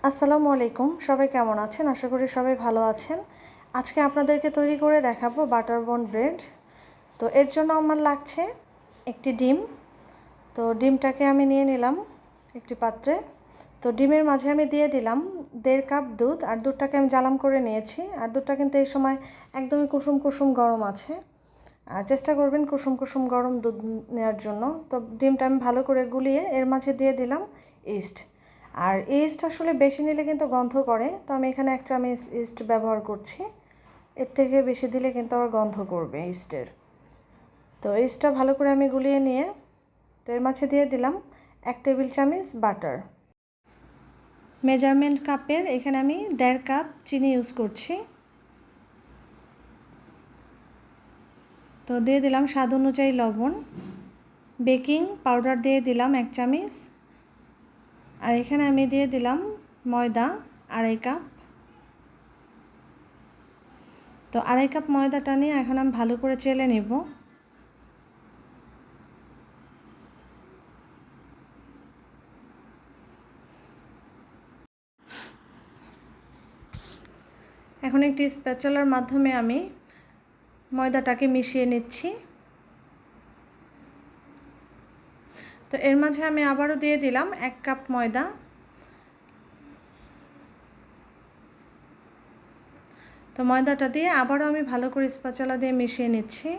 আসসালামু আলাইকুম, সবাই কেমন আছেন? আশা করি সবাই ভালো আছেন। আজকে আপনাদেরকে তৈরি করে দেখাবো বাটার বোন ব্রেড। তো এর জন্য আমার লাগছে একটি ডিম। তো ডিমটাকে আমি নিয়ে নিলাম একটি পাত্রে। তো ডিমের মাঝে আমি দিয়ে দিলাম 1.5 কাপ দুধ, আর দুধটাকে আমি জ্বালাম করে নিয়েছি। আর দুধটা কিন্তু এই সময় একদমই কুসুম কুসুম গরম আছে, আর চেষ্টা করবেন কুসুম কুসুম গরম দুধ নেওয়ার জন্য। তো ডিমটা আমি ভালো করে গুলিয়ে এর মাঝে দিয়ে দিলাম ইস্ট। আর ইস্ট আসলে বেশি নিলে কিন্তু গন্ধ করে, তো আমি এখানে 1 চামচ ইস্ট ব্যবহার করছি। এর থেকে বেশি দিলে কিন্তু আবার গন্ধ করবে ইস্টের। তো ইস্টটা ভালো করে আমি গুলিয়ে নিয়ে তো এর মাঝে দিয়ে দিলাম 1 টেবিল চামচ বাটার। মেজারমেন্ট কাপের এখানে আমি 1.5 কাপ চিনি ইউজ করছি। তো দিয়ে দিলাম স্বাদ অনুযায়ী লবণ। বেকিং পাউডার দিয়ে দিলাম 1 চামচ। আর এখানে আমি দিয়ে দিলাম ময়দা 2.5 কাপ। তো 2.5 কাপ ময়দাটা নিয়ে এখন আমি ভালো করে চেলে নেব। এখন একটি স্প্যাচুলার মাধ্যমে আমি ময়দাটাকে মিশিয়ে নিচ্ছি। তো এর মাঝে আমি আবারও দিয়ে দিলাম 1 কাপ ময়দা। তো ময়দাটা দিয়ে আবারও আমি ভালো করে স্প্যাচুলা দিয়ে মিশিয়ে নিচ্ছি।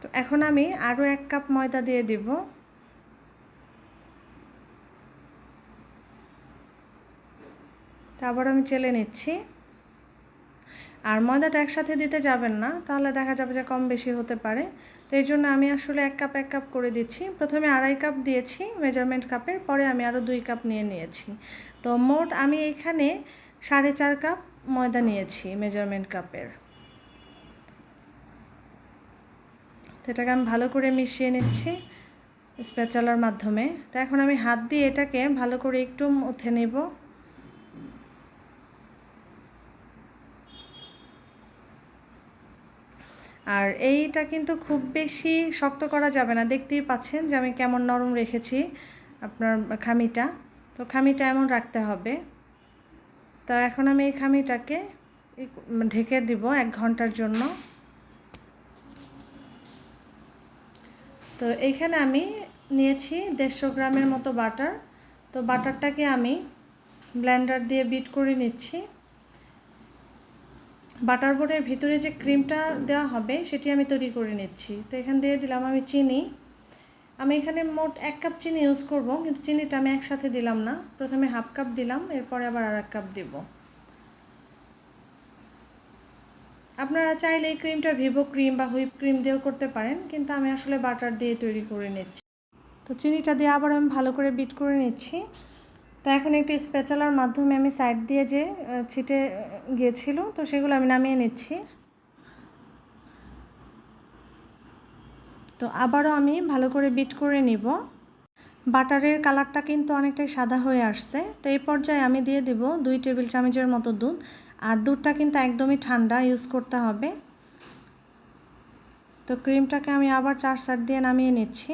তো এখন আমি আরও 1 কাপ ময়দা দিয়ে দিব। তারপর আমি চেলে নিচ্ছি। আর ময়দাটা একসাথে দিতে যাবেন না, তাহলে দেখা যাবে যে কম বেশি হতে পারে। তো এই জন্য আমি আসলে 1 কাপ 1 কাপ করে দিচ্ছি। প্রথমে 2.5 কাপ দিয়েছি মেজারমেন্ট কাপের, পরে আমি আরও 2 কাপ নিয়ে নিয়েছি। তো মোট আমি এখানে 4.5 কাপ ময়দা নিয়েছি মেজারমেন্ট কাপের। তো এটাকে আমি ভালো করে মিশিয়ে নিচ্ছি স্প্যাচুলার মাধ্যমে। তো এখন আমি হাত দিয়ে এটাকে ভালো করে একটু মুথে নেব। আর এইটা কিন্তু খুব বেশি শক্ত করা যাবে না। দেখতেই পাচ্ছেন যে আমি কেমন নরম রেখেছি আপনার খামিটা। তো খামিটা এমন রাখতে হবে। তো এখন আমি এই খামিটাকে ঢেকে দিব 1 ঘন্টার জন্য। তো এইখানে আমি নিয়েছি 150 গ্রামের মতো বাটার। তো বাটারটাকে আমি ব্লেন্ডার দিয়ে বিট করে নিচ্ছি। বাটার বোর্ডের ভিতরে যে ক্রিমটা দেওয়া হবে সেটি আমি তৈরি করে নিচ্ছি। তো এখানে দিয়ে দিলাম আমি চিনি। আমি এখানে মোট 1 কাপ চিনি ইউজ করব, কিন্তু চিনিটা আমি একসাথে দিলাম না। প্রথমে 1/2 কাপ দিলাম, এরপরে আবার 1 কাপ দিব। আপনারা চাইলে এই ক্রিমটা ভিভো ক্রিম বা হুইপ ক্রিম দিয়েও করতে পারেন, কিন্তু আমি আসলে বাটার দিয়ে তৈরি করে নিচ্ছি। তো চিনিটা দিয়ে আবার আমি ভালো করে বিট করে নিচ্ছি। তো এখন একটি স্প্যাচুলার মাধ্যমে আমি সাইড দিয়ে যে ছিটে গিয়েছিল, তো সেগুলো আমি নামিয়ে নিচ্ছি। তো আবারও আমি ভালো করে বিট করে নিব। বাটারের কালারটা কিন্তু অনেকটাই সাদা হয়ে আসছে। তো এই পর্যায়ে আমি দিয়ে দিব 2 টেবিল চামচের মতো দুধ। আর দুধটা কিন্তু একদমই ঠান্ডা ইউজ করতে হবে। তো ক্রিমটাকে আমি আবার 4 সাইড দিয়ে নামিয়ে নিচ্ছি।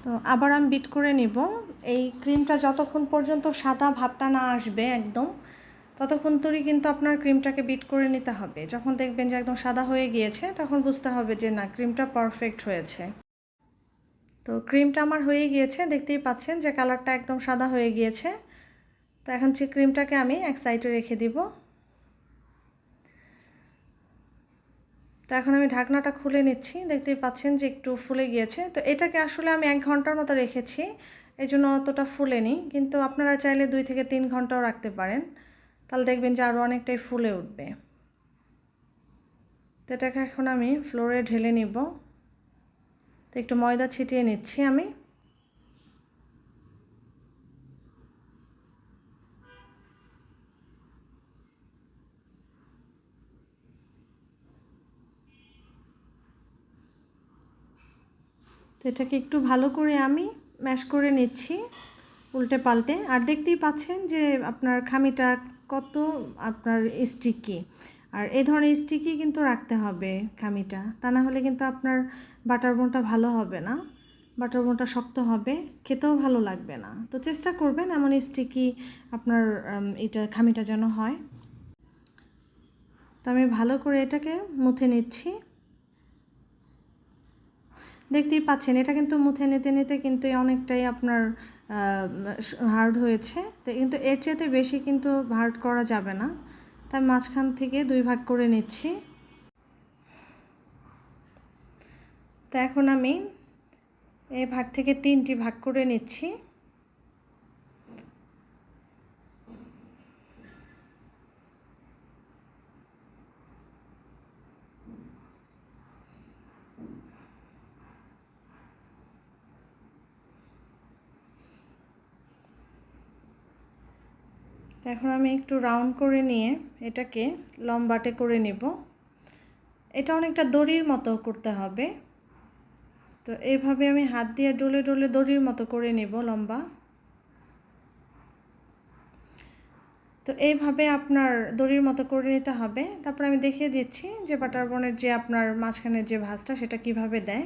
তো আবার আমি বিট করে নিব। এই ক্রিমটা যতক্ষণ পর্যন্ত সাদা ভাবটা না আসবে একদম, ততক্ষণ ধরে কিন্তু আপনার ক্রিমটাকে বিট করে নিতে হবে। যখন দেখবেন যে একদম সাদা হয়ে গিয়েছে, তখন বুঝতে হবে যে না, ক্রিমটা পারফেক্ট হয়েছে। তো ক্রিমটা আমার হয়ে গিয়েছে, দেখতেই পাচ্ছেন যে কালারটা একদম সাদা হয়ে গিয়েছে। তো এখন যে ক্রিমটাকে আমি এক সাইডে রেখে দিব। তো এখন আমি ঢাকনাটা খুলে নিচ্ছি, দেখতেই পাচ্ছেন যে একটু ফুলে গিয়েছে। তো এটাকে আসলে আমি 1 ঘন্টার মতো রেখেছি, এই জন্য অতটা ফুলেনি। কিন্তু আপনারা চাইলে 2 থেকে 3 ঘন্টাও রাখতে পারেন, তাহলে দেখবেন যে আরও অনেকটাই ফুলে উঠবে। তো এটাকে এখন আমি ফ্লোরে ঢেলে নিব। তো একটু ময়দা ছিটিয়ে নিচ্ছি আমি। তো এটাকে একটু ভালো করে আমি ম্যাশ করে নিচ্ছি উল্টে পাল্টে। আর দেখতেই পাচ্ছেন যে আপনার খামিটা কত আপনার স্টিকি। আর এই ধরনের স্টিকি কিন্তু রাখতে হবে খামিটা, তা না হলে কিন্তু আপনার বাটার বোনটা ভালো হবে না, বাটার বোনটা শক্ত হবে, খেতেও ভালো লাগবে না। তো চেষ্টা করবেন এমন স্টিকি আপনার এটা খামিটা যেন হয়। তো আমি ভালো করে এটাকে মুথে নিচ্ছি। দেখতেই পাচ্ছেন এটা কিন্তু মুথে নিতে নিতে কিন্তু অনেকটাই আপনার হার্ড হয়েছে। তো কিন্তু এর চেয়ে বেশি কিন্তু হার্ড করা যাবে না, তাই মাঝখান থেকে 2 ভাগ করে নিচ্ছি। তো এখন আমি এই ভাগ থেকে 3টি ভাগ করে নিচ্ছি। এখন আমি একটু রাউন্ড করে নিয়ে এটাকে লম্বাটে করে নেব। এটা অনেকটা দড়ির মতো করতে হবে। তো এইভাবে আমি হাত দিয়ে ডলে ডলে দড়ির মতো করে নেব লম্বা। তো এইভাবে আপনার দড়ির মতো করে নিতে হবে। তারপর আমি দেখিয়ে দিচ্ছি যে বাটার বনের যে আপনার মাঝখানের যে ভাঁজটা সেটা কিভাবে দেয়।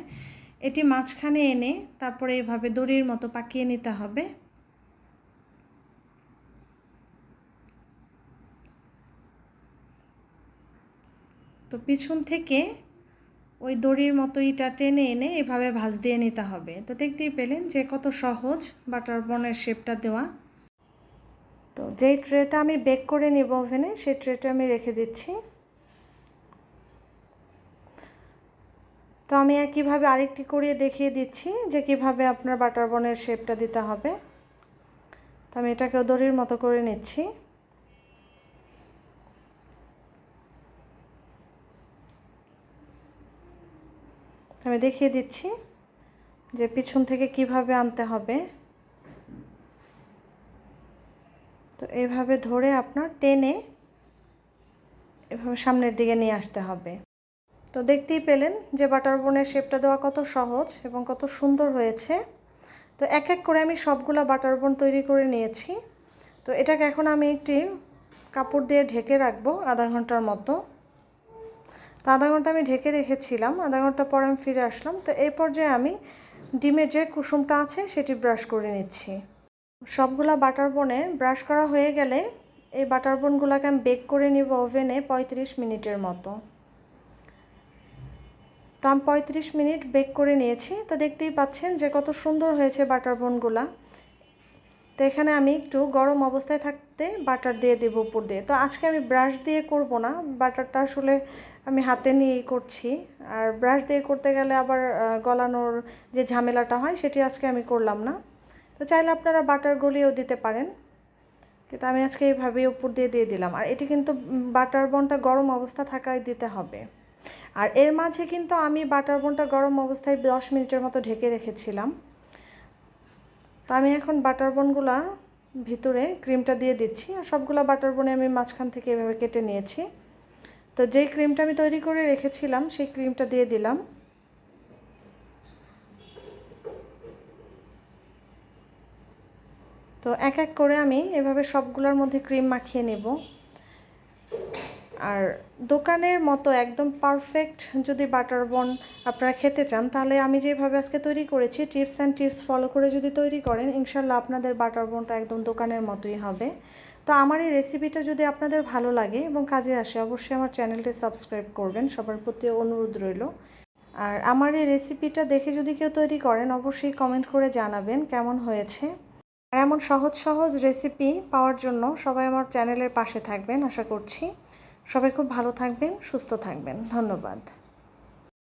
এটি মাঝখানে এনে তারপরে এইভাবে দড়ির মতো পাকিয়ে নিতে হবে। তো পিছন থেকে ওই দড়ির মতো ইটা টেনে এনে এভাবে ভাঁজ দিয়ে নিতে হবে। তো দেখতেই পেলেন যে কত সহজ বাটার বনের শেপটা দেওয়া। তো যেই ট্রেটা আমি বেক করে নিব ওভেনে, সেই ট্রেটা আমি রেখে দিচ্ছি। তো আমি একইভাবে আরেকটি করিয়ে দেখিয়ে দিচ্ছি যে কিভাবে আপনার বাটার বনের শেপটা দিতে হবে। তো আমি এটাকেও দড়ির মতো করে নিচ্ছি। আমি দেখিয়ে দিচ্ছি যে পিছন থেকে কিভাবে আনতে হবে। তো এইভাবে ধরে আপনার টেনে এভাবে সামনের দিকে নিয়ে আসতে হবে। তো দেখতেই পেলেন যে বাটার বনের শেপটা দেওয়া কত সহজ এবং কত সুন্দর হয়েছে। তো এক এক করে আমি সবগুলা বাটার বন তৈরি করে নিয়েছি। তো এটাকে এখন আমি একটি কাপড় দিয়ে ঢেকে রাখবো আধা ঘন্টার মতো। তো আধা ঘন্টা আমি ঢেকে রেখেছিলাম, আধা ঘন্টা পর আমি ফিরে আসলাম। তো এই পর্যায়ে আমি ডিমের যে কুসুমটা আছে সেটি ব্রাশ করে নিচ্ছি। সবগুলা বাটার বনে ব্রাশ করা হয়ে গেলে এই বাটার বনগুলোকে আমি বেক করে নিব ওভেনে 35 মিনিটের মতো। তো আমি 35 মিনিট বেক করে নিয়েছি। তো দেখতেই পাচ্ছেন যে কত সুন্দর হয়েছে বাটার বনগুলা। তো এখানে আমি একটু গরম অবস্থায় থাকতে বাটার দিয়ে দেব উপর দিয়ে। তো আজকে আমি ব্রাশ দিয়ে করব না, বাটারটা আসলে আমি হাতে নিয়েই করছি। আর ব্রাশ দিয়ে করতে গেলে আবার গলানোর যে ঝামেলাটা হয় সেটি আজকে আমি করলাম না। তো চাইলে আপনারা বাটার গলিয়েও দিতে পারেন, কিন্তু আমি আজকে এইভাবেই উপর দিয়ে দিয়ে দিলাম। আর এটি কিন্তু বাটার বনটা গরম অবস্থা থাকায় দিতে হবে। আর এর মাঝে কিন্তু আমি বাটার বনটা গরম অবস্থায় 10 মিনিটের মতো ঢেকে রেখেছিলাম। তো আমি এখন বাটার বনগুলা ভিতরে ক্রিমটা দিয়ে দিচ্ছি। আর সবগুলা বাটার বনে আমি মাঝখান থেকে এভাবে কেটে নিয়েছি। তো যেই ক্রিমটা আমি তৈরি করে রেখেছিলাম সেই ক্রিমটা দিয়ে দিলাম। তো এক এক করে আমি এভাবে সবগুলোর মধ্যে ক্রিম মাখিয়ে নেব। আর দোকানের মতো একদম পারফেক্ট যদি বাটার বন আপনারা খেতে চান, তাহলে আমি যেভাবে আজকে তৈরি করেছি টিপস অ্যান্ড টিপস ফলো করে যদি তৈরি করেন, ইনশাল্লাহ আপনাদের বাটার বনটা একদম দোকানের মতোই হবে। তো আমার এই রেসিপিটা যদি আপনাদের ভালো লাগে এবং কাজে আসে, অবশ্যই আমার চ্যানেলটি সাবস্ক্রাইব করবেন, সবার প্রতি অনুরোধ রইল। আর আমার এই রেসিপিটা দেখে যদি কেউ তৈরি করেন, অবশ্যই কমেন্ট করে জানাবেন কেমন হয়েছে। আর এমন সহজ সহজ রেসিপি পাওয়ার জন্য সবাই আমার চ্যানেলের পাশে থাকবেন আশা করছি। সবাই খুব ভালো থাকবেন, সুস্থ থাকবেন। ধন্যবাদ।